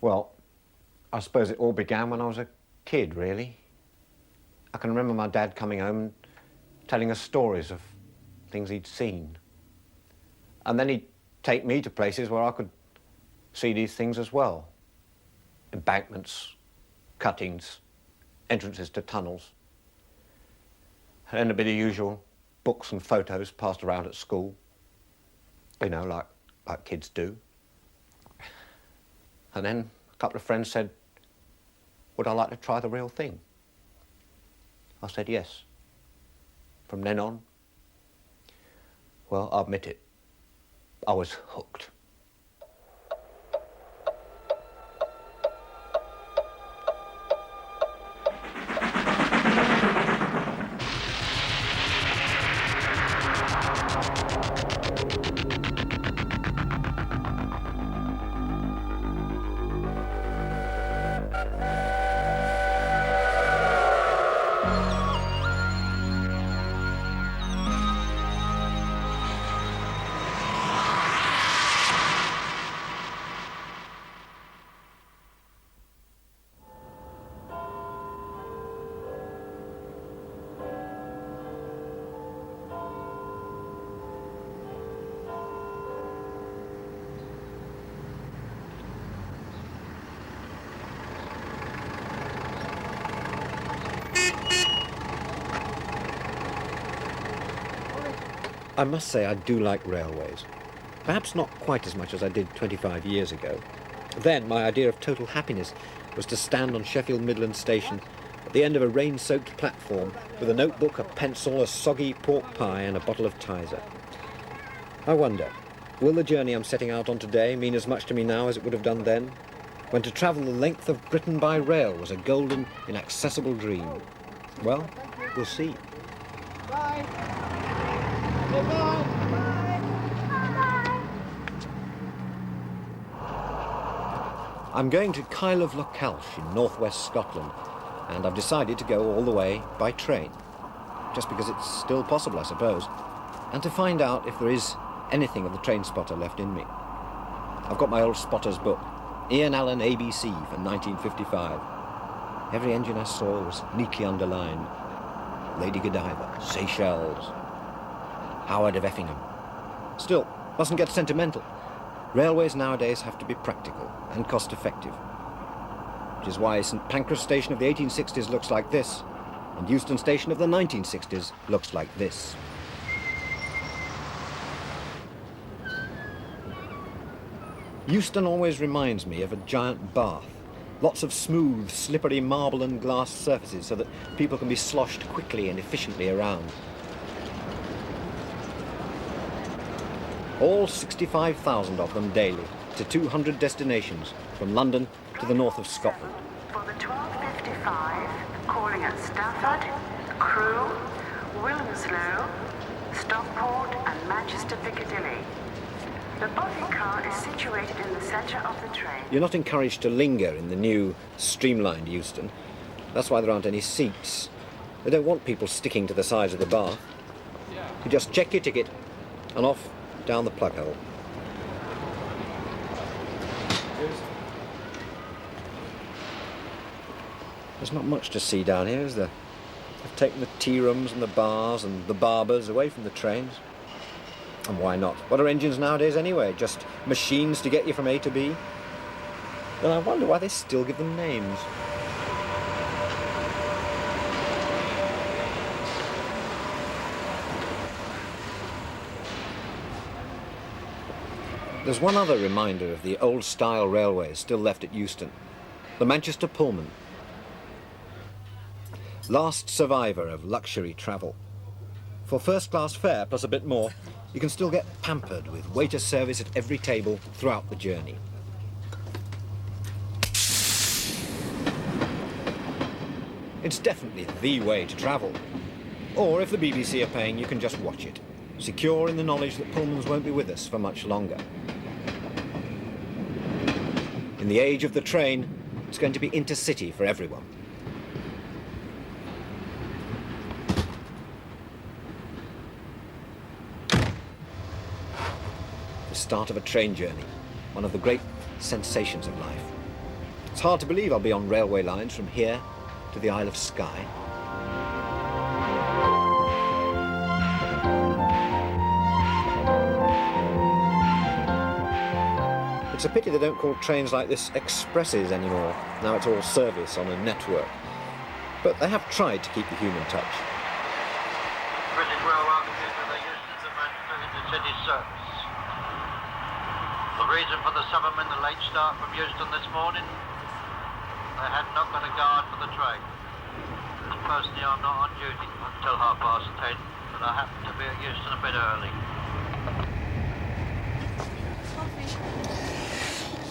Well, I suppose it all began when I was a kid, really. I can remember my dad coming home and telling us stories of things he'd seen. And then he'd take me to places where I could see these things as well. Embankments, cuttings, entrances to tunnels. And a bit of usual books and photos passed around at school. You know, like kids do. And then a couple of friends said, would I like to try the real thing? I said yes. From then on, well, I'll admit it, I was hooked. I must say I do like railways. Perhaps not quite as much as I did 25 years ago. Then my idea of total happiness was to stand on Sheffield Midland Station at the end of a rain-soaked platform with a notebook, a pencil, a soggy pork pie and a bottle of Tizer. I wonder, will the journey I'm setting out on today mean as much to me now as it would have done then, when to travel the length of Britain by rail was a golden, inaccessible dream? Well, we'll see. Bye. Bye. I'm going to Kyle of Lochalsh in northwest Scotland, and I've decided to go all the way by train, just because it's still possible, I suppose, and to find out if there is anything of the train spotter left in me. I've got my old spotter's book, Ian Allen ABC from 1955. Every engine I saw was neatly underlined. Lady Godiva, Seychelles, Howard of Effingham. Still, mustn't get sentimental. Railways nowadays have to be practical and cost-effective, which is why St Pancras Station of the 1860s looks like this, and Euston Station of the 1960s looks like this. Euston always reminds me of a giant bath. Lots of smooth, slippery marble and glass surfaces so that people can be sloshed quickly and efficiently around. All 65,000 of them daily to 200 destinations from London to the north of Scotland. For the 12:55, calling at Stafford, Crewe, Wilmslow, Stockport and Manchester Piccadilly. The booking car is situated in the centre of the train. You're not encouraged to linger in the new, streamlined Euston. That's why there aren't any seats. They don't want people sticking to the sides of the bath. You just check your ticket and off down the plug hole. There's not much to see down here, is there? They've taken the tea rooms and the bars and the barbers away from the trains. And why not? What are engines nowadays anyway? Just machines to get you from A to B? And I wonder why they still give them names. There's one other reminder of the old-style railways still left at Euston. The Manchester Pullman. Last survivor of luxury travel. For first-class fare plus a bit more, you can still get pampered with waiter service at every table throughout the journey. It's definitely the way to travel. Or if the BBC are paying, you can just watch it, secure in the knowledge that Pullmans won't be with us for much longer. In the age of the train, it's going to be intercity for everyone. The start of a train journey, one of the great sensations of life. It's hard to believe I'll be on railway lines from here to the Isle of Skye. It's a pity they don't call trains like this expresses anymore. Now it's all service on a network. But they have tried to keep the human touch. British Rail welcomes you to the Euston to Manchester intercity service. The reason for the 7-minute late start from Euston this morning, they had not got a guard for the train. And personally, I'm not on duty until 10:30, but I happen to be at Euston a bit early.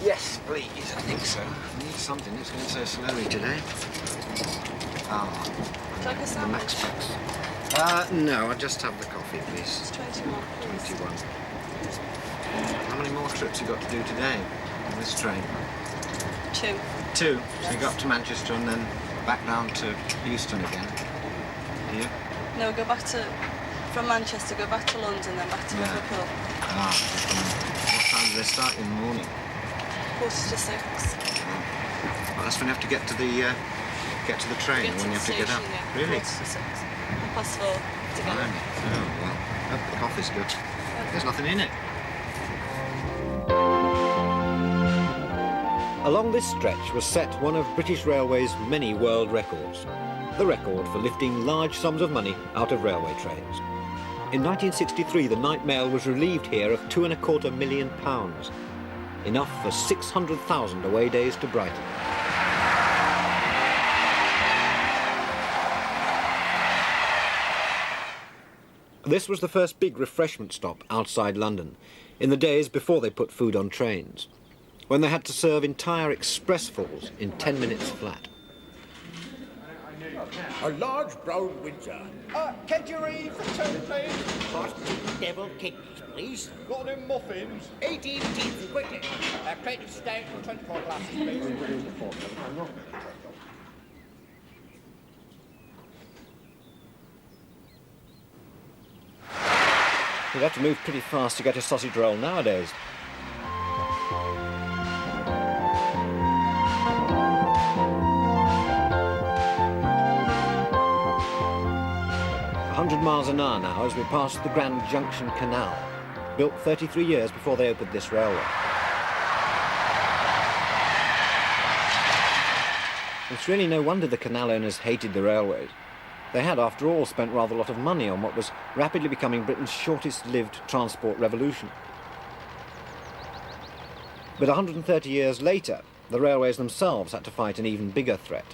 Yes, please. I think so. I need something. It's going so slowly today. Like a The Max Packs. No, I'll just have the coffee, please. It's 21, please. 21. How many more trips you got to do today on this train? 2. 2. So you go up to Manchester and then back down to Euston again. Do you? No, go back to... From Manchester, go back to London, then back to Liverpool. What time do they start in the morning? 6:45. Well, that's when you have to get to the train, when you have to get up. Yeah, Really? 6:45. 4:30 to get Blimey. up. Oh, well, hope the coffee's good. There's nothing in it. Along this stretch was set one of British Railway's many world records. The record for lifting large sums of money out of railway trains. In 1963, the night mail was relieved here of £2.25 million. Enough for 600,000 away days to Brighton. This was the first big refreshment stop outside London, in the days before they put food on trains, when they had to serve entire expressfuls in 10 minutes flat. A large brown Windsor. Kedgeree for 2, please. Hot devil cakes, please. Got them muffins. 18 teeth, quickly. Plenty stout and 24 glasses, please. You'd have to move pretty fast to get a sausage roll nowadays. A 100 miles an hour now as we pass the Grand Junction Canal, built 33 years before they opened this railway. It's really no wonder the canal owners hated the railways. They had, after all, spent rather a lot of money on what was rapidly becoming Britain's shortest-lived transport revolution. But 130 years later, the railways themselves had to fight an even bigger threat.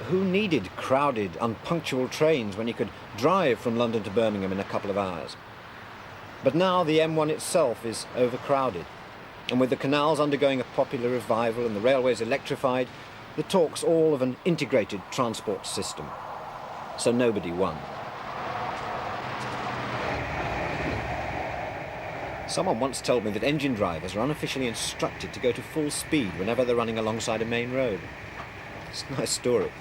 Who needed crowded, unpunctual trains when you could drive from London to Birmingham in a couple of hours? But now the M1 itself is overcrowded. And with the canals undergoing a popular revival and the railways electrified, the talk's all of an integrated transport system. So nobody won. Someone once told me that engine drivers are unofficially instructed to go to full speed whenever they're running alongside a main road. It's a nice story.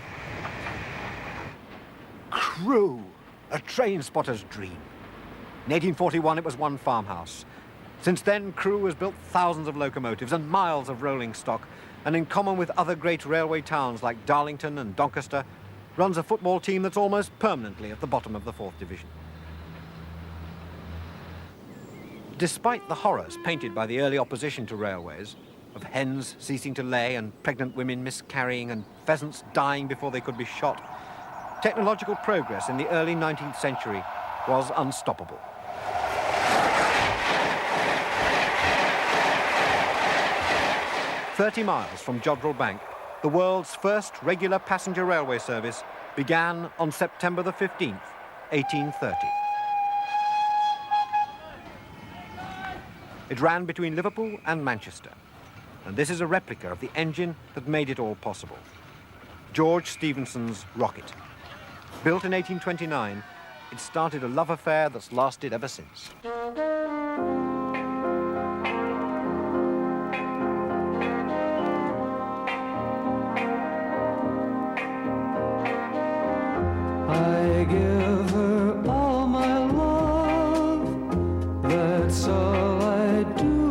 Crewe, a train spotter's dream. In 1841 it was one farmhouse. Since then, Crewe has built thousands of locomotives and miles of rolling stock, and in common with other great railway towns like Darlington and Doncaster, runs a football team that's almost permanently at the bottom of the 4th Division. Despite the horrors painted by the early opposition to railways, of hens ceasing to lay and pregnant women miscarrying and pheasants dying before they could be shot, technological progress in the early 19th century was unstoppable. "30 miles from Jodrell Bank, the world's first regular passenger railway service began on September the 15th, 1830. It ran between Liverpool and Manchester, and this is a replica of the engine that made it all possible. George Stephenson's rocket. Built in 1829, it started a love affair that's lasted ever since. I give her all my love, that's all I do.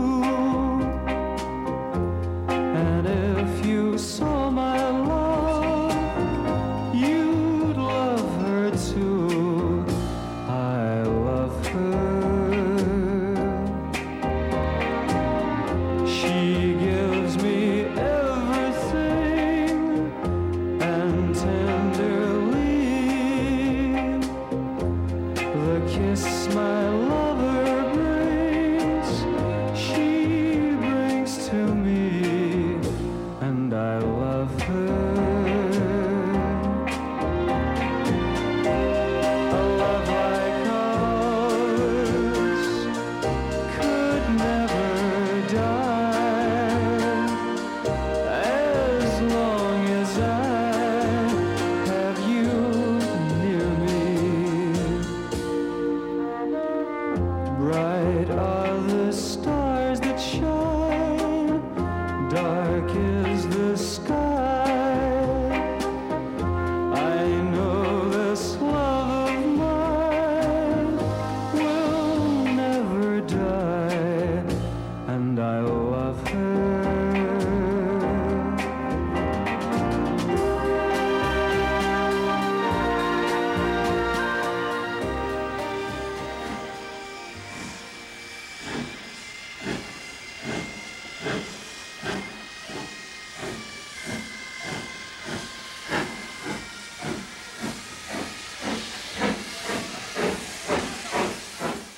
my lover brings, she brings to me, and I love her. A love like ours could never die, as long as I have you near me. Bright are the stars that shine, dark is the sky. I know this love of mine will never die, and I love her.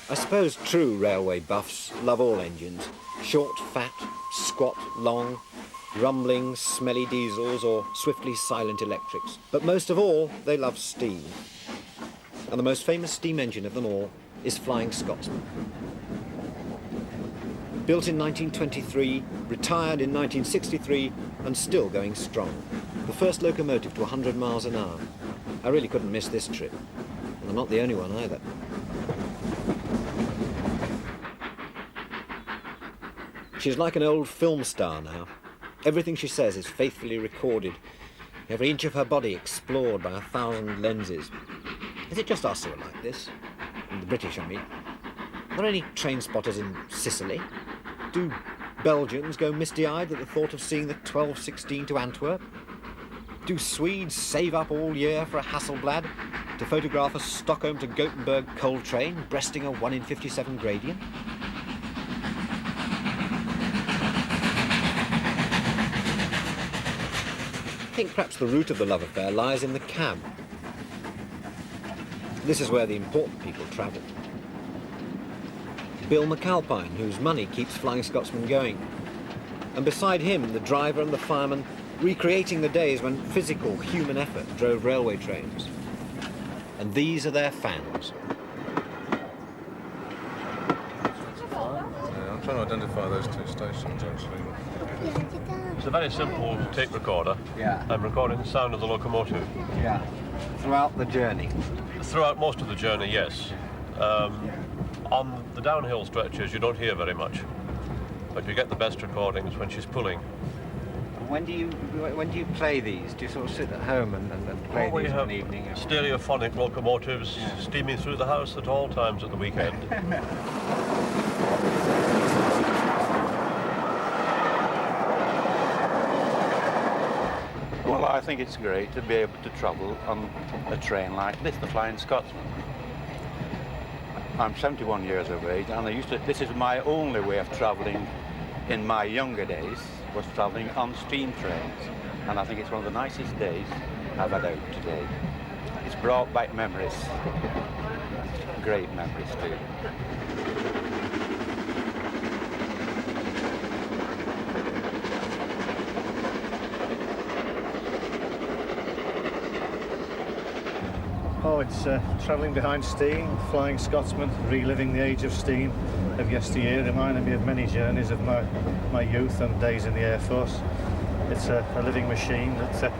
I suppose true railway buffs love all engines. Short, fat, squat, long, rumbling, smelly diesels or swiftly silent electrics. But most of all, they love steam. And the most famous steam engine of them all is Flying Scotsman. Built in 1923, retired in 1963, and still going strong. The first locomotive to 100 miles an hour. I really couldn't miss this trip. And I'm not the only one either. She's like an old film star now. Everything she says is faithfully recorded. Every inch of her body explored by 1,000 lenses. Is it just us who are like this? The British, I mean. Are there any train spotters in Sicily? Do Belgians go misty-eyed at the thought of seeing the 1216 to Antwerp? Do Swedes save up all year for a Hasselblad to photograph a Stockholm to Gothenburg coal train breasting a 1 in 57 gradient? I think perhaps the root of the love affair lies in the cab. This is where the important people travel. Bill McAlpine, whose money keeps Flying Scotsman going. And beside him, the driver and the fireman, recreating the days when physical human effort drove railway trains. And these are their fans. I'm trying to identify those two stations, actually. It's a very simple tape recorder. Yeah. I'm recording the sound of the locomotive. Yeah. Throughout the journey. Throughout most of the journey, yes. On the downhill stretches, you don't hear very much, but you get the best recordings when she's pulling. When do you play these? Do you sort of sit at home and play We these have one evening? stereophonic locomotives steaming through the house at all times at the weekend. Well, I think it's great to be able to travel on a train like this, the Flying Scotsman. I'm 71 years of age, and this is my only way of travelling in my younger days, was travelling on steam trains. And I think it's one of the nicest days I've had out today. It's brought back memories, great memories too. Oh, it's travelling behind steam, Flying Scotsman, reliving the age of steam of yesteryear, reminding me of many journeys of my youth and days in the Air Force. It's a living machine that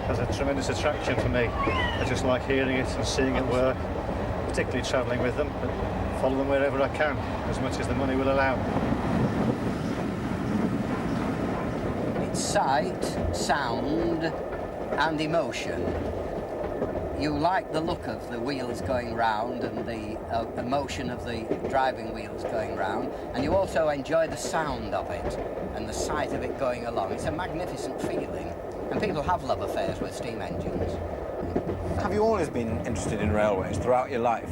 has a tremendous attraction for me. I just like hearing it and seeing it work, particularly travelling with them, but follow them wherever I can, as much as the money will allow. It's sight, sound and emotion. You like the look of the wheels going round and the emotion of the driving wheels going round, and you also enjoy the sound of it and the sight of it going along. It's a magnificent feeling, and people have love affairs with steam engines. Have you always been interested in railways throughout your life?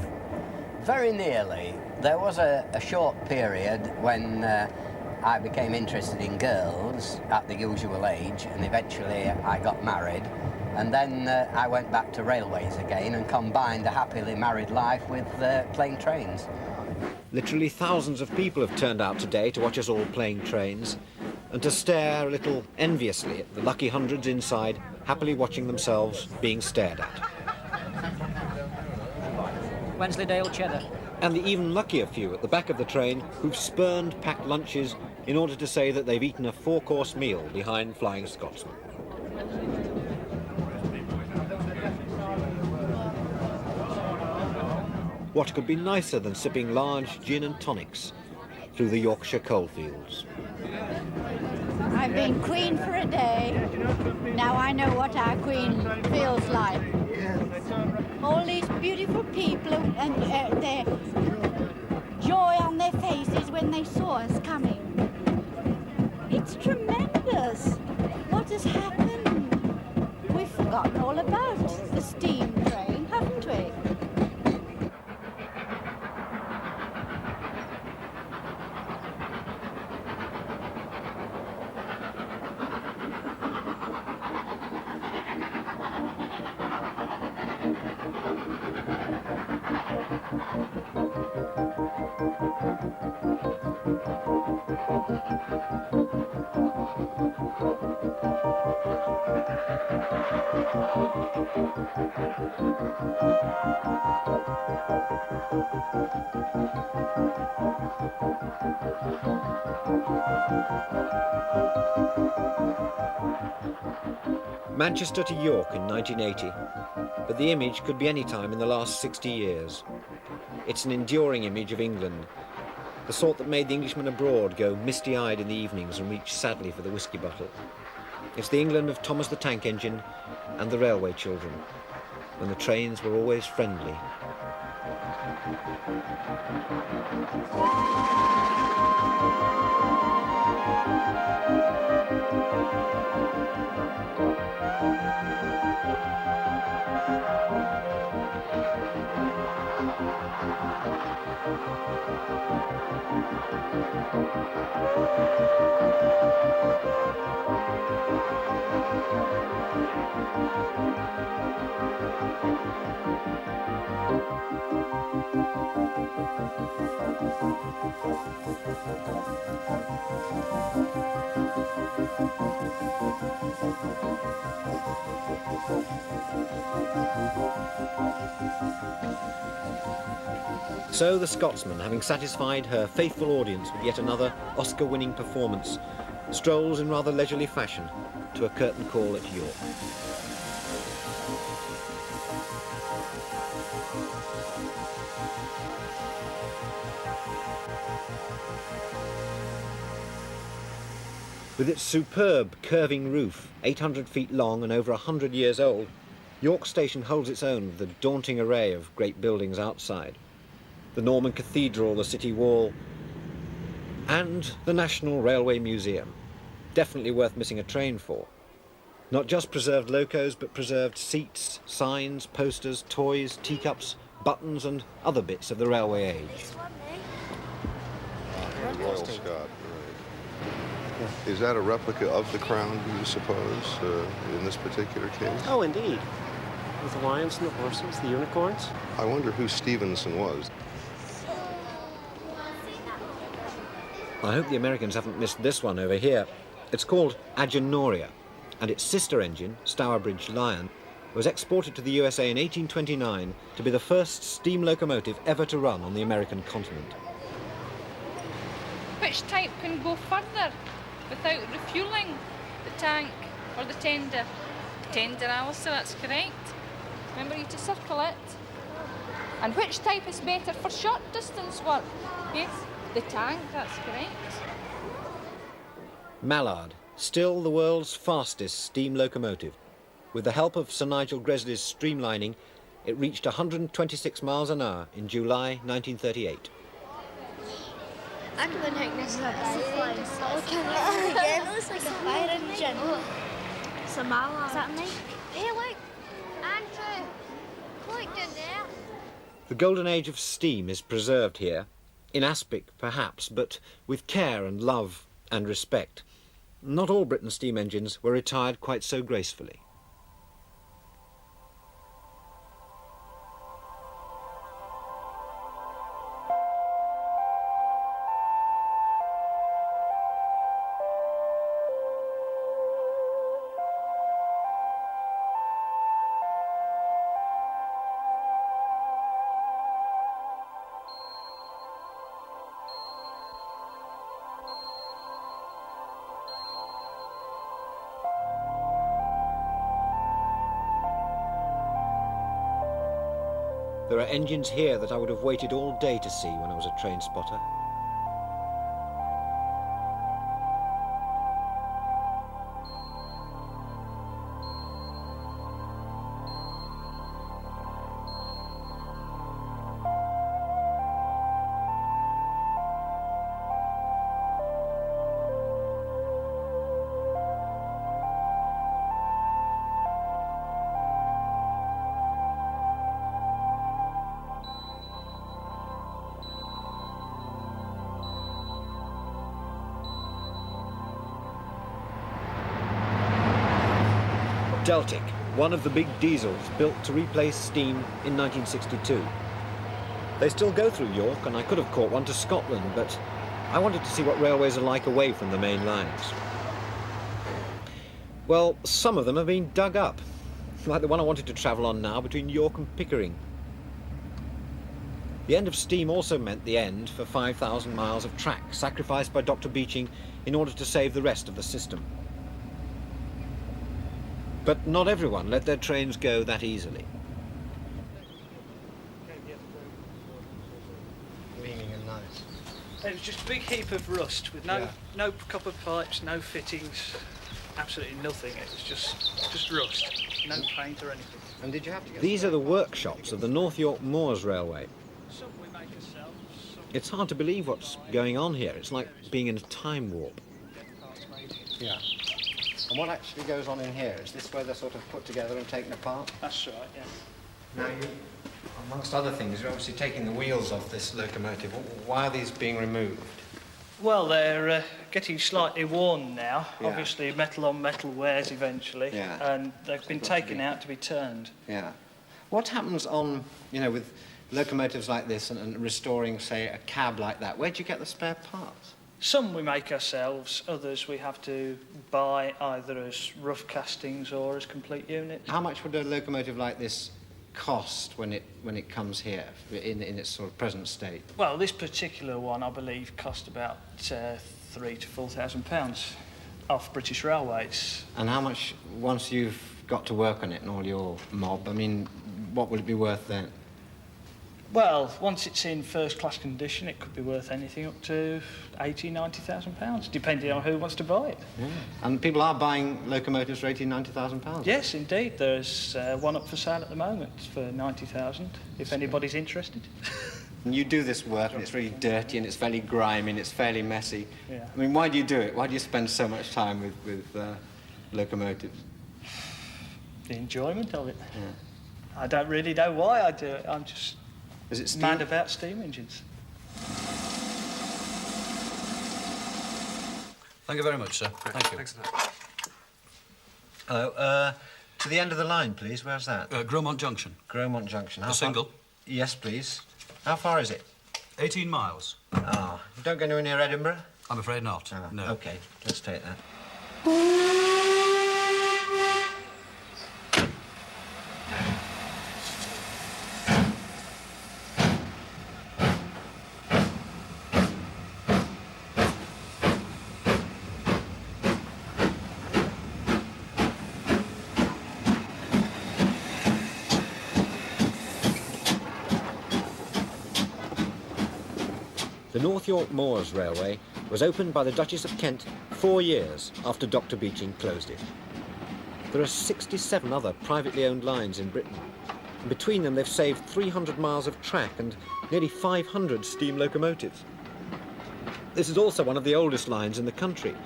Very nearly. There was a short period when I became interested in girls at the usual age, and eventually I got married. And then I went back to railways again and combined a happily married life with playing trains. Literally thousands of people have turned out today to watch us all playing trains and to stare a little enviously at the lucky hundreds inside, happily watching themselves being stared at. Wensleydale cheddar. And the even luckier few at the back of the train who've spurned packed lunches in order to say that they've eaten a 4-course meal behind Flying Scotsman. What could be nicer than sipping large gin and tonics through the Yorkshire coalfields? I've been queen for a day. Now I know what our queen feels like. All these beautiful people and their joy on their faces when they saw us coming. It's tremendous. What has happened? We've forgotten all about the steam train, haven't we? Manchester to York in 1980, but the image could be any time in the last 60 years. It's an enduring image of England, the sort that made the Englishman abroad go misty-eyed in the evenings and reach sadly for the whiskey bottle. It's the England of Thomas the Tank Engine and the railway children, when the trains were always friendly. So the Scotsman, having satisfied her faithful audience with yet another Oscar-winning performance, strolls in rather leisurely fashion to a curtain call at York. With its superb curving roof, 800 feet long and over 100 years old, York Station holds its own with the daunting array of great buildings outside. The Norman Cathedral, the City Wall, and the National Railway Museum. Definitely worth missing a train for. Not just preserved locos, but preserved seats, signs, posters, toys, teacups, buttons and other bits of the railway age. Royal Scot, right. Is that a replica of the crown, do you suppose, in this particular case? Oh, indeed. With the lions and the horses, the unicorns. I wonder who Stevenson was. I hope the Americans haven't missed this one over here. It's called Agenoria, and its sister engine, Stourbridge Lion, was exported to the USA in 1829 to be the first steam locomotive ever to run on the American continent. Which type can go further without refuelling? The tank or the tender? Tender, Alistair, that's correct. Remember you to circle it. And which type is better for short distance work? Yes, the tank, that's correct. Mallard, still the world's fastest steam locomotive. With the help of Sir Nigel Gresley's streamlining, it reached 126 miles an hour in July 1938. I can take this like it looks like a fire engine. It's a Mallard. Is that me? Hey, look, Andrew, look down there. The golden age of steam is preserved here, in aspic perhaps, but with care and love and respect. Not all Britain's steam engines were retired quite so gracefully. There are engines here that I would have waited all day to see when I was a train spotter. Deltic, one of the big diesels built to replace steam in 1962. They still go through York, and I could have caught one to Scotland, but I wanted to see what railways are like away from the main lines. Well, some of them have been dug up, like the one I wanted to travel on now between York and Pickering. The end of steam also meant the end for 5,000 miles of track, sacrificed by Dr. Beeching in order to save the rest of the system. But not everyone let their trains go that easily. Beaming and nice. It was just a big heap of rust with no copper pipes, no fittings, absolutely nothing. It was just rust, no paint or anything. And did you have to get... These are the workshops of the North York Moors Railway. Some we make ourselves. It's hard to believe what's going on here. It's like being in a time warp. Yeah. And what actually goes on in here? Is this where they're sort of put together and taken apart? That's right, yeah. Now, you, amongst other things, you're obviously taking the wheels off this locomotive. Why are these being removed? Well, they're getting slightly worn now. Yeah. Obviously, metal on metal wears eventually. Yeah. And they've been taken out to be turned. Yeah. What happens on, you know, with locomotives like this and restoring, say, a cab like that? Where do you get the spare parts? Some we make ourselves, others we have to buy either as rough castings or as complete units. How much would a locomotive like this cost when it comes here in its sort of present state? Well, this particular one, I believe, cost about £3,000 to £4,000 off British Railways. And how much, once you've got to work on it and all your mob, I mean, what will it be worth then? Well, once it's in first-class condition, it could be worth anything up to £80,000-90,000, depending on who wants to buy it. Yeah. And people are buying locomotives for £80,000-90,000? Yes, indeed. There's one up for sale at the moment for £90,000, if anybody's interested. And you do this work, and it's really dirty, and it's fairly grimy, and it's fairly messy. Yeah. I mean, why do you do it? Why do you spend so much time with locomotives? The enjoyment of it. Yeah. I don't really know why I do it. I'm just... Is it steam? Mad about steam engines. Thank you very much, sir. Thank you. Thanks a lot. Hello. To the end of the line, please. Where's that? Gromont Junction. Gromont Junction. How A single? Far? Yes, please. How far is it? 18 miles. Ah. You don't go anywhere near Edinburgh? I'm afraid not. No. OK. Let's take that. The North York Moors Railway was opened by the Duchess of Kent 4 years after Dr. Beeching closed it. There are 67 other privately owned lines in Britain. And between them, they've saved 300 miles of track and nearly 500 steam locomotives. This is also one of the oldest lines in the country,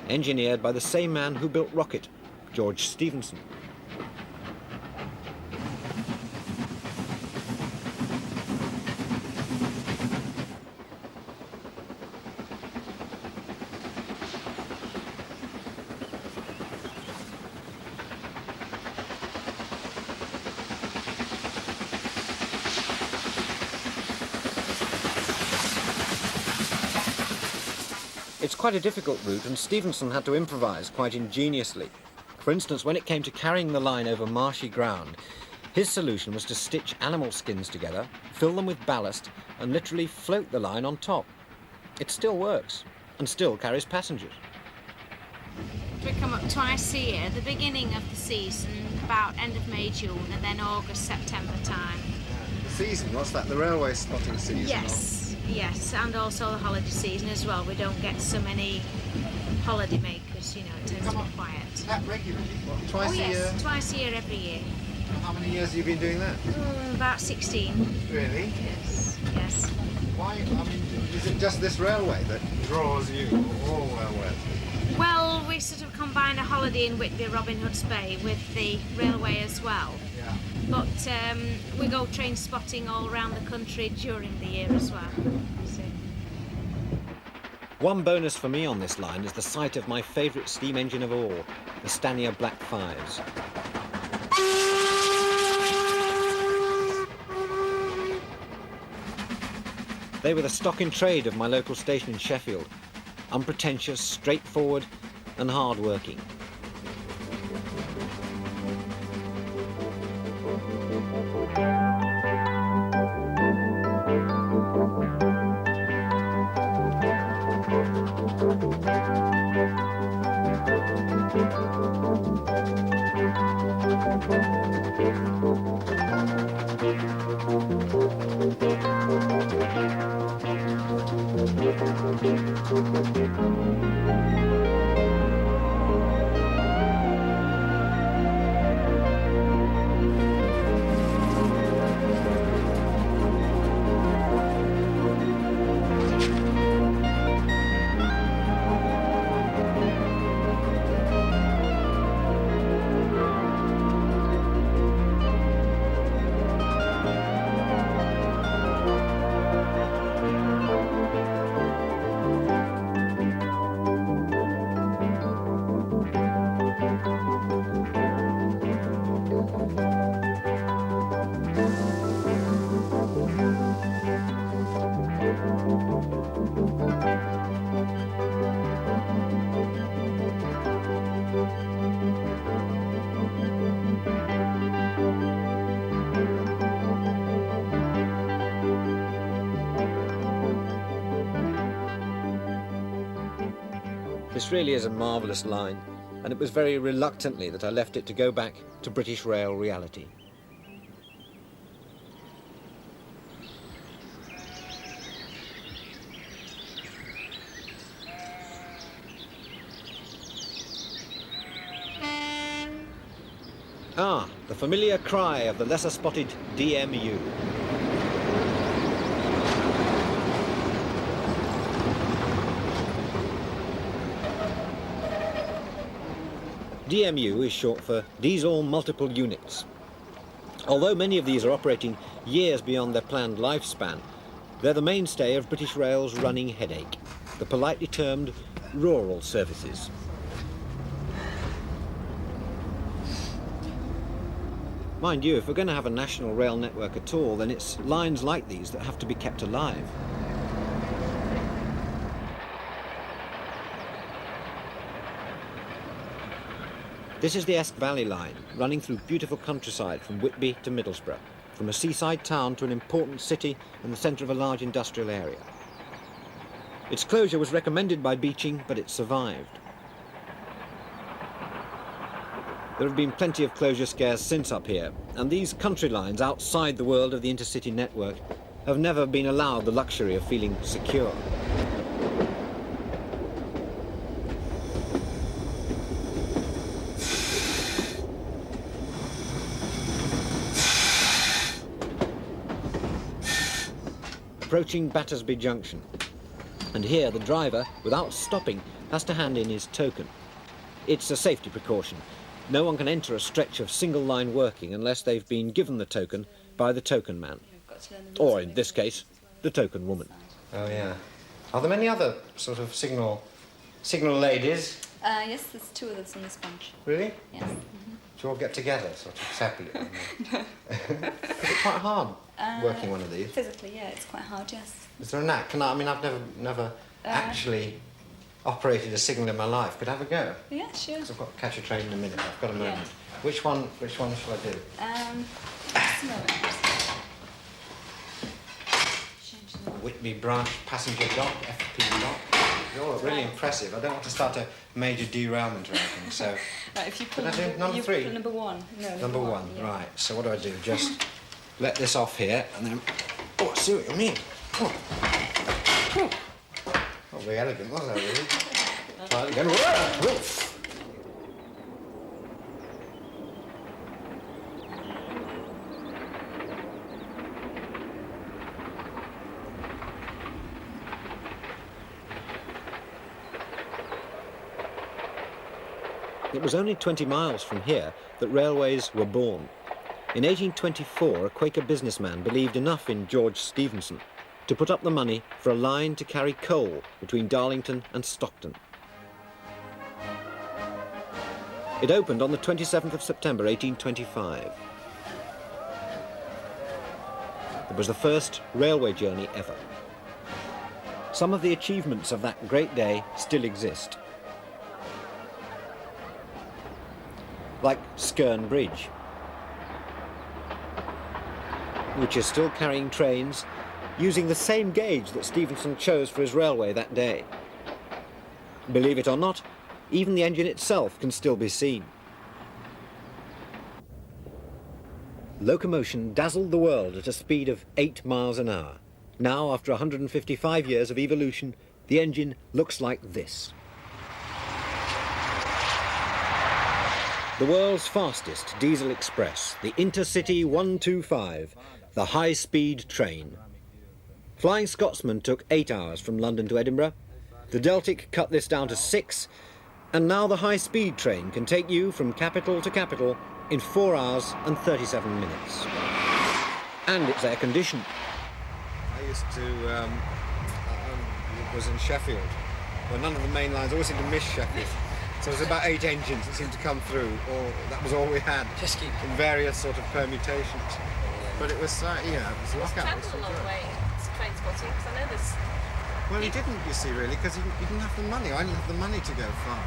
engineered by the same man who built Rocket, George Stephenson. It's quite a difficult route, and Stephenson had to improvise quite ingeniously. For instance, when it came to carrying the line over marshy ground, his solution was to stitch animal skins together, fill them with ballast, and literally float the line on top. It still works, and still carries passengers. We come up twice a year, the beginning of the season, about end of May, June, and then August, September time. season. What's that? The railway spotting season? Yes, yes, and also the holiday season as well. We don't get so many holiday makers, you know, it tends to be quiet. That regularly? What, twice a year? Twice a year, every year. How many years have you been doing that? About 16. Really? Yes, yes. Why? I mean, is it just this railway that draws you, or all railways? Well, we sort of combine a holiday in Whitby, Robin Hood's Bay, with the railway as well. Yeah. But we go train spotting all around the country during the year as well. So. One bonus for me on this line is the sight of my favourite steam engine of all, the Stanier Black Fives. They were the stock in trade of my local station in Sheffield. Unpretentious, straightforward and hard-working. This really is a marvellous line, and it was very reluctantly that I left it to go back to British Rail reality. Ah, the familiar cry of the lesser-spotted DMU. DMU is short for Diesel Multiple Units. Although many of these are operating years beyond their planned lifespan, they're the mainstay of British Rail's running headache, the politely termed rural services. Mind you, if we're going to have a national rail network at all, then it's lines like these that have to be kept alive. This is the Esk Valley line, running through beautiful countryside from Whitby to Middlesbrough, from a seaside town to an important city and the centre of a large industrial area. Its closure was recommended by Beeching, but it survived. There have been plenty of closure scares since up here, and these country lines outside the world of the intercity network have never been allowed the luxury of feeling secure. Approaching Battersby Junction, and here the driver, without stopping, has to hand in his token. It's a safety precaution. No one can enter a stretch of single line working unless they've been given the token by the token man, or in this case, the token woman. Oh yeah. Are there many other sort of signal ladies? Yes, there's two of us in this bunch. Really? Yes. Do you all get together, sort of separately? Is it quite hard working one of these? Physically, yeah, it's quite hard, yes. Is there a knack? I mean, I've never actually operated a signal in my life. Could I have a go? Yeah, sure. 'Cause I've got to catch a train in a minute. I've got a moment. Yeah. Which one shall I do? Just a moment. Whitby Branch Passenger Dock, FP Dock. You're all really impressive. I don't want to start a major derailment or anything, so... Right, if you pull Could I do number 3? Number 1. No, Number one, yeah. right. So what do I do? Just let this off here, and then... Oh, I see what you mean. Oh. Not very elegant, was that, really? Try it again. Woof! It was only 20 miles from here that railways were born. In 1824, a Quaker businessman believed enough in George Stephenson to put up the money for a line to carry coal between Darlington and Stockton. It opened on the 27th of September, 1825. It was the first railway journey ever. Some of the achievements of that great day still exist. Like Skerne Bridge, which is still carrying trains using the same gauge that Stephenson chose for his railway that day. Believe it or not, even the engine itself can still be seen. Locomotion dazzled the world at a speed of 8 miles an hour. Now, after 155 years of evolution, the engine looks like this. The world's fastest diesel express, the Intercity 125, the high-speed train. Flying Scotsman took 8 hours from London to Edinburgh. The Deltic cut this down to 6, and now the high-speed train can take you from capital to capital in 4 hours and 37 minutes. And it's air-conditioned. I used to, was in Sheffield, where none of the main lines always seemed to miss Sheffield. So it was about 8 engines that seemed to come through, or that was all we had, in various sort of permutations. But it was, you know, it was a lockout. It's travel a long way, train spotting, because I know there's... Well, he didn't, you see, really, because he didn't have the money. I didn't have the money to go far.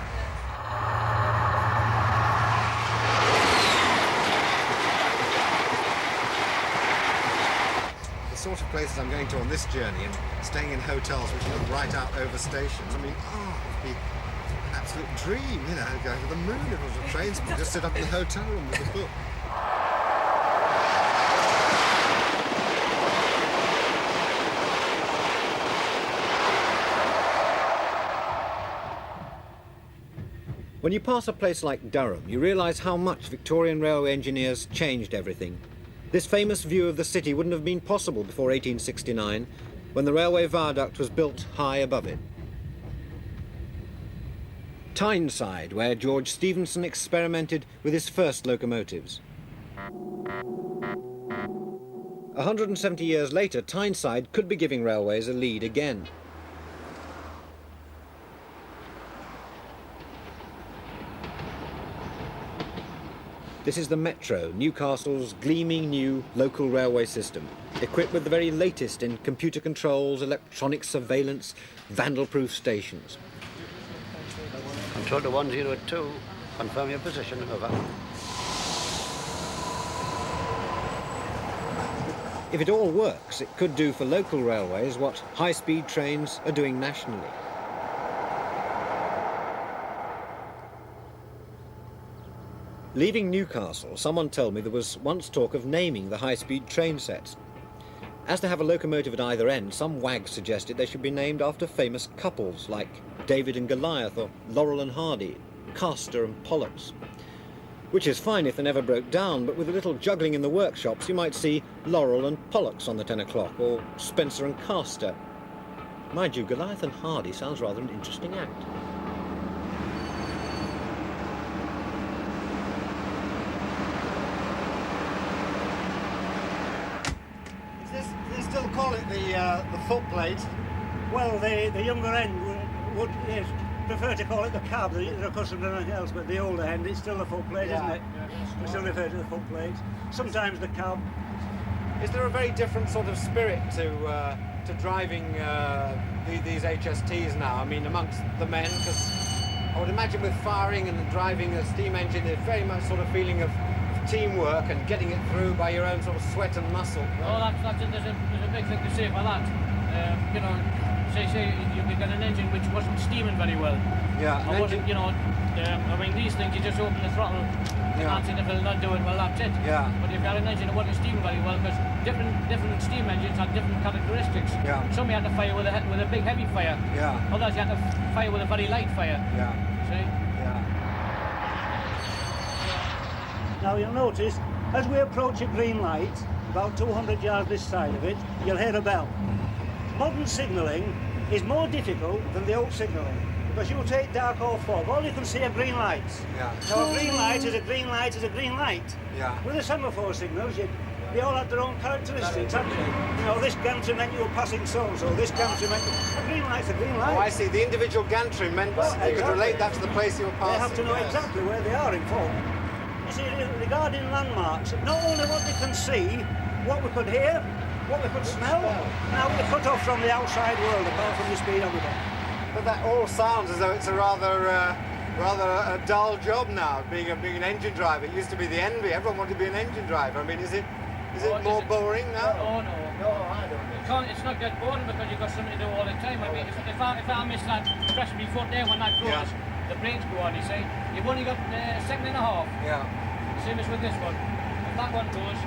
The sort of places I'm going to on this journey and staying in hotels which look right out over stations, I mean, it would be absolute dream, you know, going to the moon if it was a train spot, just sit up in the hotel room with a book. When you pass a place like Durham, you realise how much Victorian railway engineers changed everything. This famous view of the city wouldn't have been possible before 1869, when the railway viaduct was built high above it. Tyneside, where George Stephenson experimented with his first locomotives. 170 years later, Tyneside could be giving railways a lead again. This is the Metro, Newcastle's gleaming new local railway system, equipped with the very latest in computer controls, electronic surveillance, vandal-proof stations. Control to 102. Confirm your position. Over. If it all works, it could do for local railways what high-speed trains are doing nationally. Leaving Newcastle, someone told me there was once talk of naming the high-speed train sets. As they have a locomotive at either end, some wags suggested they should be named after famous couples like David and Goliath or Laurel and Hardy, Castor and Pollux. Which is fine if they never broke down, but with a little juggling in the workshops you might see Laurel and Pollux on the 10 o'clock, or Spencer and Castor. Mind you, Goliath and Hardy sounds rather an interesting act. They still call it the footplate. Well, the younger end would yes, prefer to call it the cab. They're accustomed to anything else, but the older end, it's still the footplate, isn't it? We still refer to the footplate. Sometimes the cab. Is there a very different sort of spirit to driving these HSTs now? I mean, amongst the men, because I would imagine with firing and driving a steam engine, there's very much sort of feeling of teamwork and getting it through by your own sort of sweat and muscle. Oh, there's a big thing to say for that. You know, say you could get an engine which wasn't steaming very well. Yeah. Or wasn't, you know, I mean, these things, you just open the throttle, you can't see if it'll not do it, well, that's it. Yeah. But if you had an engine that wasn't steaming very well, because different steam engines had different characteristics. Yeah. Some you had to fire with a big heavy fire. Yeah. Others you had to fire with a very light fire. Yeah. See? Now you'll notice, as we approach a green light, about 200 yards this side of it, you'll hear a bell. Modern signalling is more difficult than the old signalling, because you take dark or fog, all you can see are green lights. Yeah. Now a green light is a green light is a green light. Yeah. With the semaphore signals, they all have their own characteristics, haven't they? You know, this gantry meant you were passing so-and-so, this gantry meant... A green light's a green light. Oh, I see. The individual gantry meant you could relate that to the place you were passing. They have to know exactly where they are, in fact. You see, regarding landmarks, not only what they can see, what we could hear, what we could smell, now we're cut off from the outside world, apart from the speedometer. But that all sounds as though it's a rather a dull job now, being an engine driver. It used to be the envy. Everyone wanted to be an engine driver. I mean, is it more boring now? Oh, no. No, I don't. It's not that boring because you've got something to do all the time. I mean, if I miss that press my foot there when that goes, the brakes go on, you see. You've only got a second and a half. Yeah. Same as with this one. If that one goes,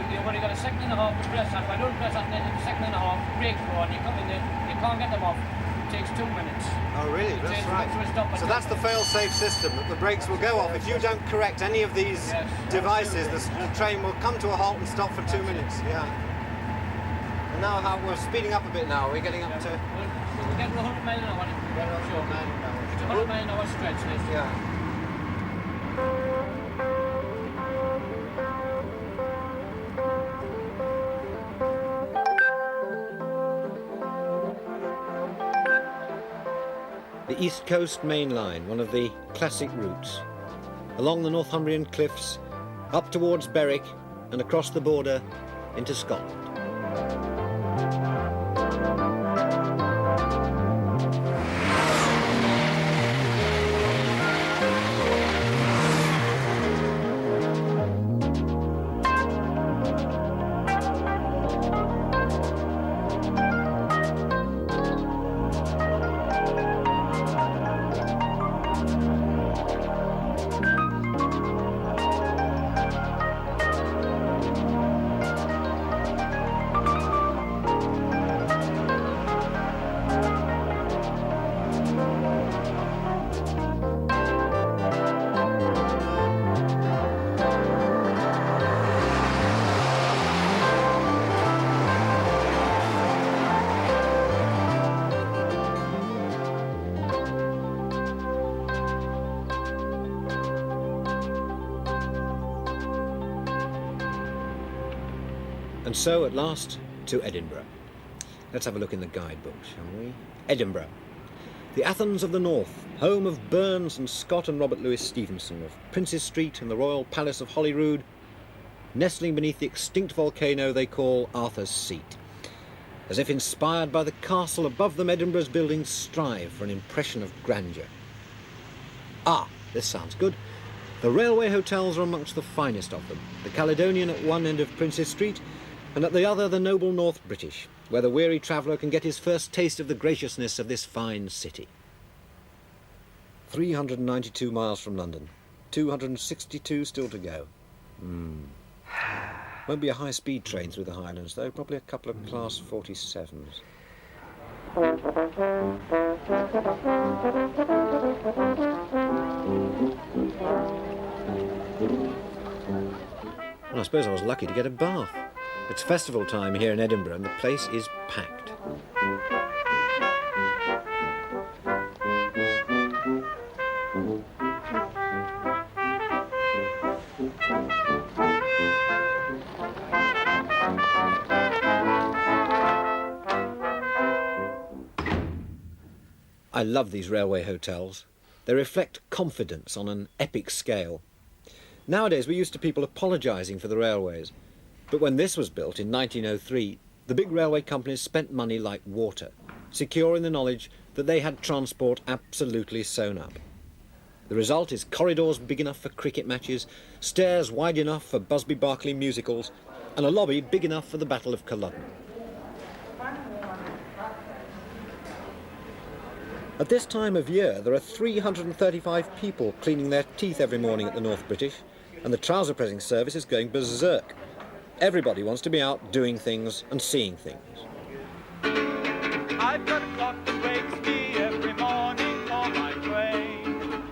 you've only got a second and a half to press that. If I don't press that in a second and a half, brakes go on, you come in there, you can't get them off. It takes 2 minutes. Oh, really? That's right. So that's the fail-safe system, that the brakes will go off. If you don't correct any of these devices, the train will come to a halt and stop for 2 minutes. Yeah. And now we're speeding up a bit now. We're getting up to... We're getting 100 miles an hour. It's a 100 mile an hour stretch, this. Yeah. The East Coast Main Line, one of the classic routes. Along the Northumbrian cliffs, up towards Berwick and across the border into Scotland. And so, at last, to Edinburgh. Let's have a look in the guidebook, shall we? Edinburgh. The Athens of the North, home of Burns and Scott and Robert Louis Stevenson, of Princes Street and the Royal Palace of Holyrood, nestling beneath the extinct volcano they call Arthur's Seat. As if inspired by the castle above them, Edinburgh's buildings strive for an impression of grandeur. Ah, this sounds good. The railway hotels are amongst the finest of them. The Caledonian at one end of Princes Street, and at the other the noble North British, where the weary traveller can get his first taste of the graciousness of this fine city. 392 miles from London, 262 still to go. Won't be a high-speed train through the Highlands, though, probably a couple of Class 47s. Well, I suppose I was lucky to get a bath. It's festival time here in Edinburgh and the place is packed. I love these railway hotels. They reflect confidence on an epic scale. Nowadays we're used to people apologising for the railways. But when this was built in 1903, the big railway companies spent money like water, secure in the knowledge that they had transport absolutely sewn up. The result is corridors big enough for cricket matches, stairs wide enough for Busby Berkeley musicals, and a lobby big enough for the Battle of Culloden. At this time of year, there are 335 people cleaning their teeth every morning at the North British, and the trouser pressing service is going berserk. Everybody wants to be out doing things and seeing things. I've got a clock that wakes me every morning for my train.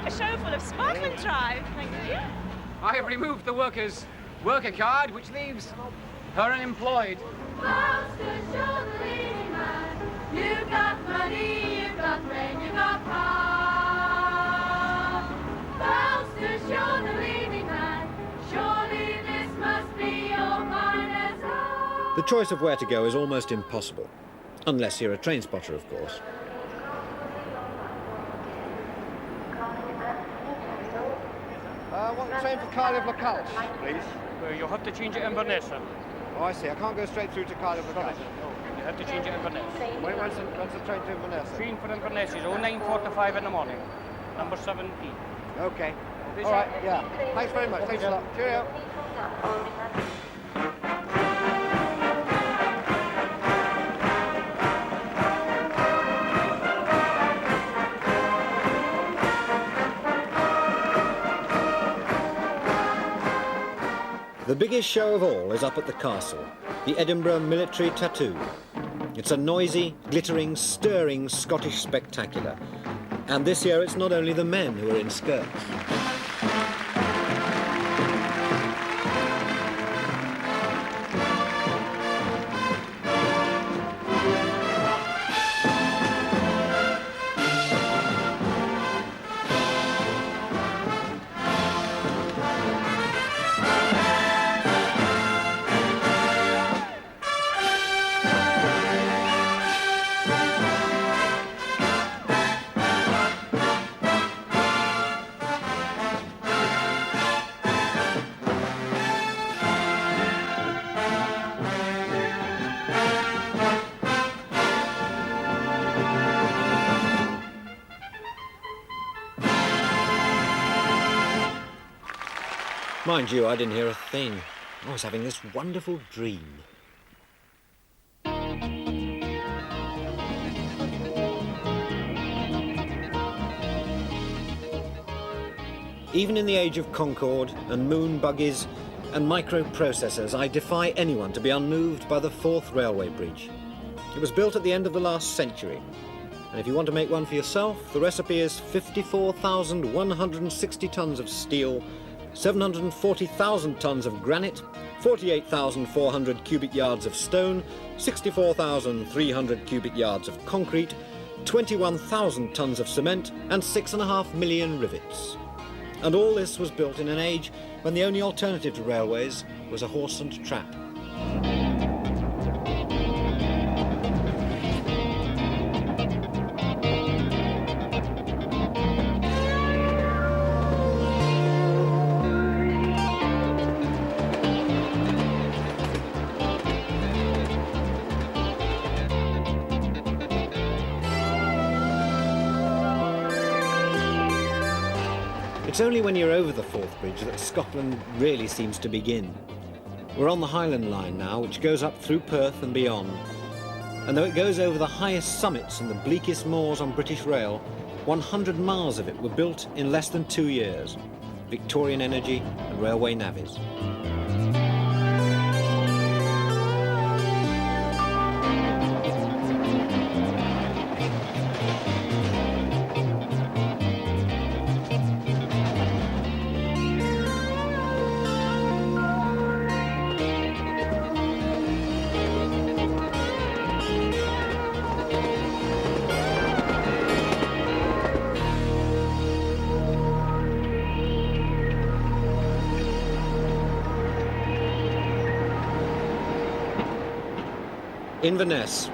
A show full of sparkling drive, thank you. I have removed the worker card, which leaves her unemployed. You've got money, you've got rain, you've got power. Faustus, you're the leading man. Surely this must be your finest hour. The choice of where to go is almost impossible, unless you're a train spotter, of course. I want the train for Cardiff of Lacalch, please. Well, you'll have to change it in Inverness. Oh, I see. I can't go straight through to Cardiff of Lacalch. You have to change it in Inverness. When's the train to Inverness? Train for Inverness is 09:45 in the morning, number 7P. Okay. All right, yeah. Thanks very much. Thanks a lot. Cheerio. The biggest show of all is up at the castle, the Edinburgh Military Tattoo. It's a noisy, glittering, stirring Scottish spectacular. And this year it's not only the men who are in skirts. Mind you, I didn't hear a thing. I was having this wonderful dream. Even in the age of Concorde and moon buggies and microprocessors, I defy anyone to be unmoved by the Forth Railway Bridge. It was built at the end of the last century. And if you want to make one for yourself, the recipe is 54,160 tons of steel, 740,000 tons of granite, 48,400 cubic yards of stone, 64,300 cubic yards of concrete, 21,000 tons of cement, and 6.5 million rivets. And all this was built in an age when the only alternative to railways was a horse and trap. It's only when you're over the Forth Bridge that Scotland really seems to begin. We're on the Highland line now, which goes up through Perth and beyond. And though it goes over the highest summits and the bleakest moors on British rail, 100 miles of it were built in less than 2 years. Victorian energy and railway navvies. Inverness.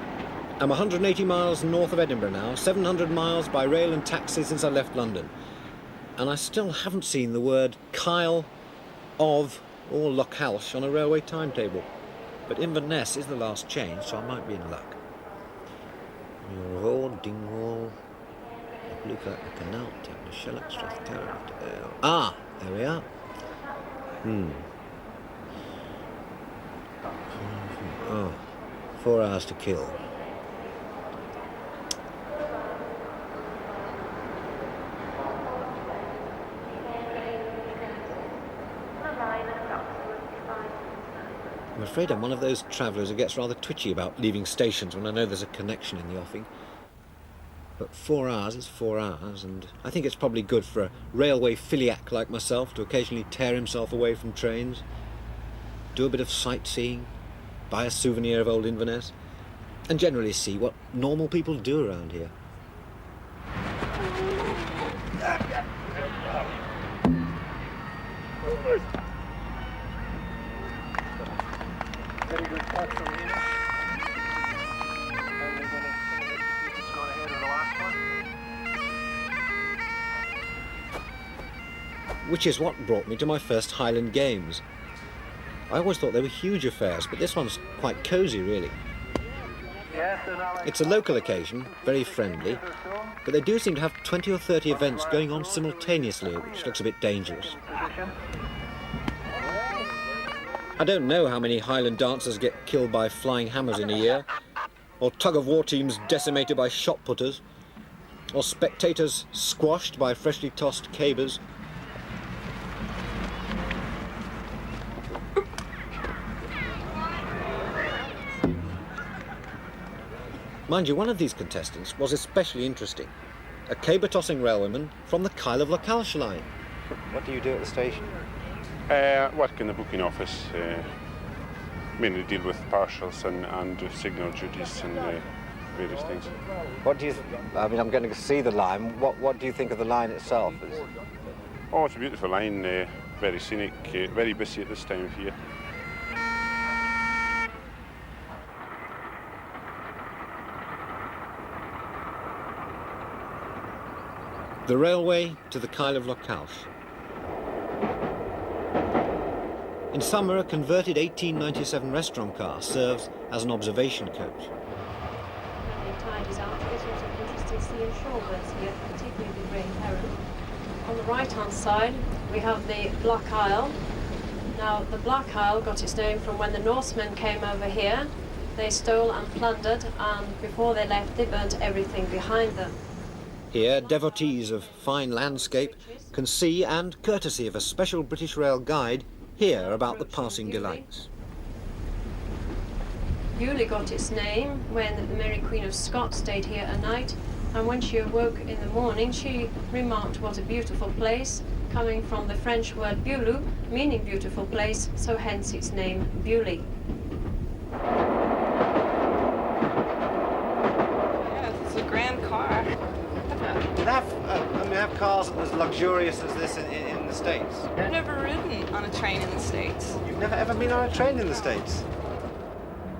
I'm 180 miles north of Edinburgh now, 700 miles by rail and taxi since I left London. And I still haven't seen the word Kyle, of, or Lochalsh on a railway timetable. But Inverness is the last change, so I might be in luck. Ah, there we are. Oh, 4 hours to kill. afraid I'm one of those travellers who gets rather twitchy about leaving stations when I know there's a connection in the offing. But 4 hours is 4 hours, and I think it's probably good for a railway filiac like myself to occasionally tear himself away from trains, do a bit of sightseeing, buy a souvenir of old Inverness, and generally see what normal people do around here. Very good cut from here. And we're going to see if it's gone ahead of the last one. Which is what brought me to my first Highland Games. I always thought they were huge affairs, but this one's quite cosy, really. It's a local occasion, very friendly, but they do seem to have 20 or 30 events going on simultaneously, which looks a bit dangerous. I don't know how many Highland dancers get killed by flying hammers in a year, or tug-of-war teams decimated by shot-putters, or spectators squashed by freshly tossed cabers. Mind you, one of these contestants was especially interesting. A caber-tossing railwayman from the Kyle of Lochalsh line. What do you do at the station? Work in the booking office. Mainly deal with partials and signal duties and various things. What do you... I mean, I'm going to see the line. What do you think of the line itself? Oh, it's a beautiful line. Very scenic. Very busy at this time of year. The railway to the Kyle of Lochalsh. In summer, a converted 1897 restaurant car serves as an observation coach. The tide is out. There's also interesting sea and shorebirds here, particularly the grey heron. On the right-hand side, we have the Black Isle. Now, the Black Isle got its name from when the Norsemen came over here. They stole and plundered, and before they left, they burnt everything behind them. Here, devotees of fine landscape can see, and courtesy of a special British Rail guide, hear about the passing delights. Beaulieu got its name when the Mary Queen of Scots stayed here a night, and when she awoke in the morning, she remarked what a beautiful place, coming from the French word Beaulieu, meaning beautiful place, so hence its name Beaulieu. Yeah, it's a grand car. They have cars as luxurious as this in the States. I've never ridden on a train in the States. You've never ever been on a train in the States?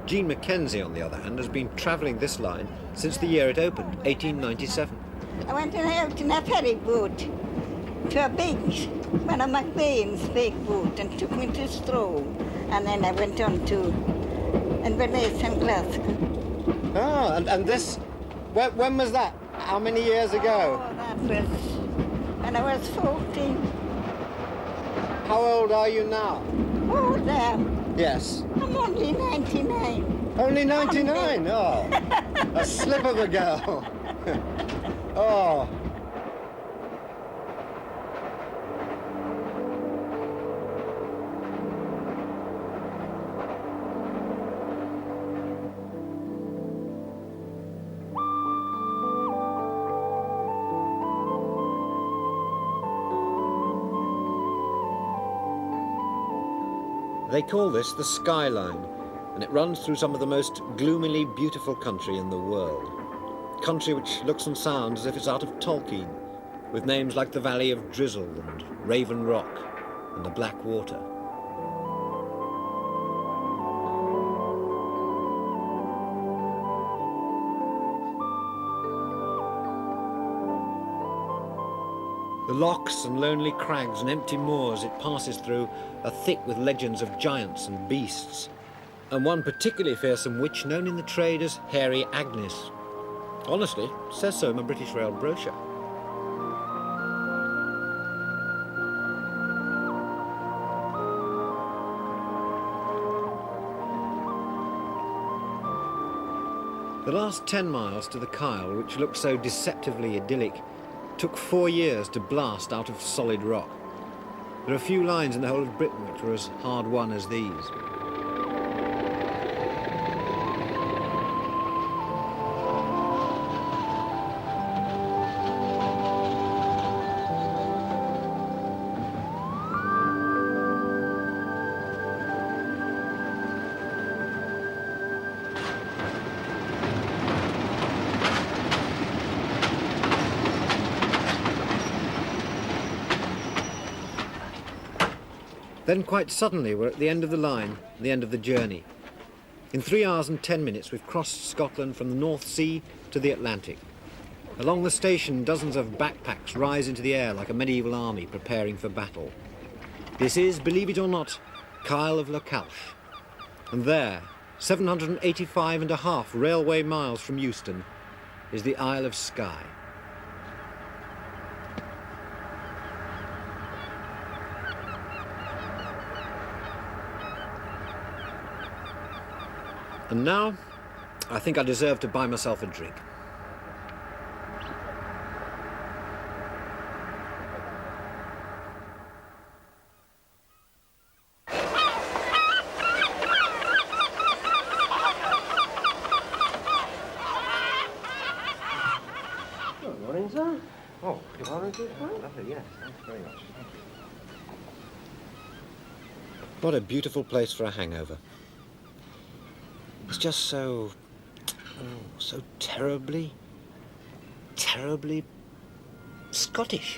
Jean Mackenzie, on the other hand, has been travelling this line since the year it opened, 1897. I went out in a ferry boat to a big, one of McBain's big boat, and took me to Stroll. And then I went on to Inverness and Glasgow. Ah, and this, when was that? How many years ago? Oh, that was when I was 14. How old are you now? Oh, there. Yes. I'm only 99. Only 99? Oh, a slip of a girl. Oh. They call this the Skyline, and it runs through some of the most gloomily beautiful country in the world. Country which looks and sounds as if it's out of Tolkien, with names like the Valley of Drizzle and Raven Rock and the Black Water. The lochs and lonely crags and empty moors it passes through are thick with legends of giants and beasts, and one particularly fearsome witch known in the trade as Hairy Agnes. Honestly, says so in my British Rail brochure. The last 10 miles to the Kyle, which looks so deceptively idyllic, took 4 years to blast out of solid rock. There are few lines in the whole of Britain which were as hard won as these. Then quite suddenly we're at the end of the line, the end of the journey. In 3 hours and 10 minutes we've crossed Scotland from the North Sea to the Atlantic. Along the station, dozens of backpacks rise into the air like a medieval army preparing for battle. This is, believe it or not, Kyle of Lochalsh. And there, 785.5 railway miles from Euston, is the Isle of Skye. And now, I think I deserve to buy myself a drink. Good morning, sir. Oh, you are indeed, lovely, yes, thanks very much. What a beautiful place for a hangover. It's just so terribly Scottish.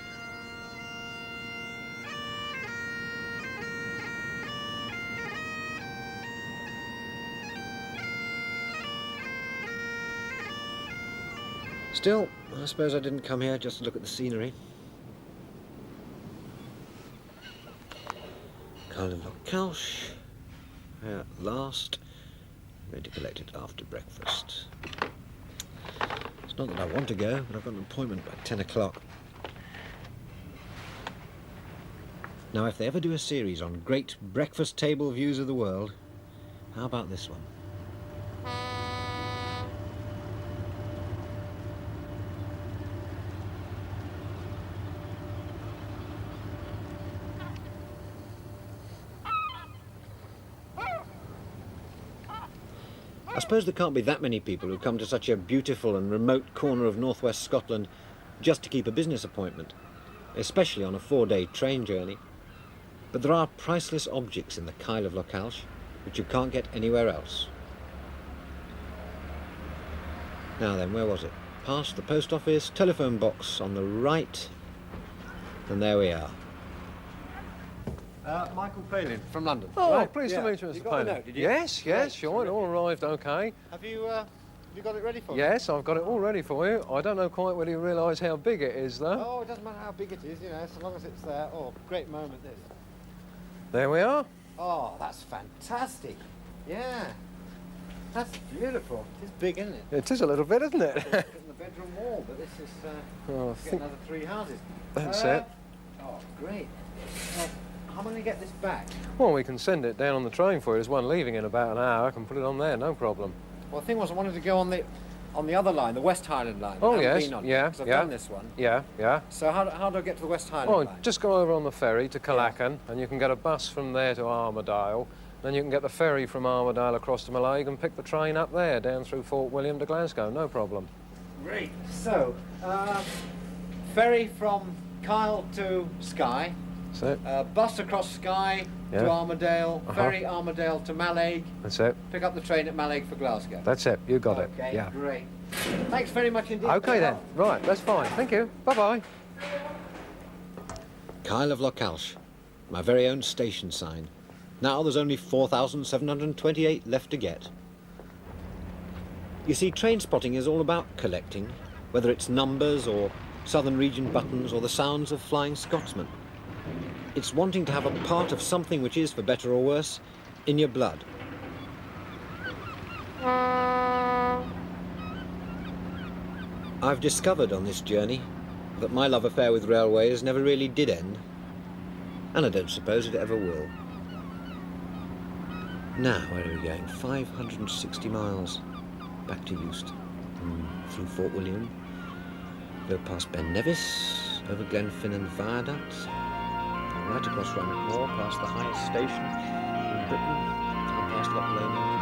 Still, I suppose I didn't come here just to look at the scenery. Kyle of Lochalsh, at last, ready to collect it after breakfast. It's not that I want to go, but I've got an appointment by 10 o'clock. Now, if they ever do a series on great breakfast table views of the world, how about this one? I suppose there can't be that many people who come to such a beautiful and remote corner of northwest Scotland just to keep a business appointment, especially on a 4-day train journey. But there are priceless objects in the Kyle of Lochalsh which you can't get anywhere else. Now then, where was it? Past the post office, telephone box on the right, and there we are. Michael Palin from London. Oh, Right, pleased yeah. to meet you, Mr. You got Palin. the note, did you? Yes, sure, it all arrived okay. Have you got it ready for me? Yes, I've got it all ready for you. I don't know quite whether you realise how big it is, though. Oh, it doesn't matter how big it is, you know, so long as it's there. Oh, great moment, this. There we are. Oh, that's fantastic. Yeah. That's beautiful. It's big, isn't it? It is a little bit, isn't it? It's in the bedroom wall, but this is Oh, I get think another 3 houses. that's it. Oh, great. How am I going to get this back? Well, we can send it down on the train for you. There's one leaving in about an hour. I can put it on there, no problem. Well, the thing was, I wanted to go on the other line, the West Highland line. Oh, I haven't yes, been on yeah, because I've yeah. done this one. Yeah, yeah. So how do I get to the West Highland Well, line? just go over on the ferry to Callacan, and you can get a bus from there to Armadale. Then you can get the ferry from Armadale across to Mallaig and pick the train up there, down through Fort William to Glasgow, no problem. Great. So, ferry from Kyle to Skye. That's it. Bus across Skye Yeah. to Armadale. Uh-huh. Ferry Armadale to Mallaig. That's it. Pick up the train at Mallaig for Glasgow. That's it. You got it. Okay, Yeah. great. Thanks very much indeed. Okay then. Right, that's fine. Thank you. Bye-bye. Kyle of Lochalsh, my very own station sign. Now there's only 4,728 left to get. You see, train spotting is all about collecting, whether it's numbers or Southern Region buttons or the sounds of Flying Scotsman. It's wanting to have a part of something which is, for better or worse, in your blood. I've discovered on this journey that my love affair with railways never really did end, and I don't suppose it ever will. Now, where are we going? 560 miles back to Euston, through Fort William, go past Ben Nevis, over Glenfinnan Viaduct, right across Rannoch Moor, past the highest station in Britain, and past Loch Lomond.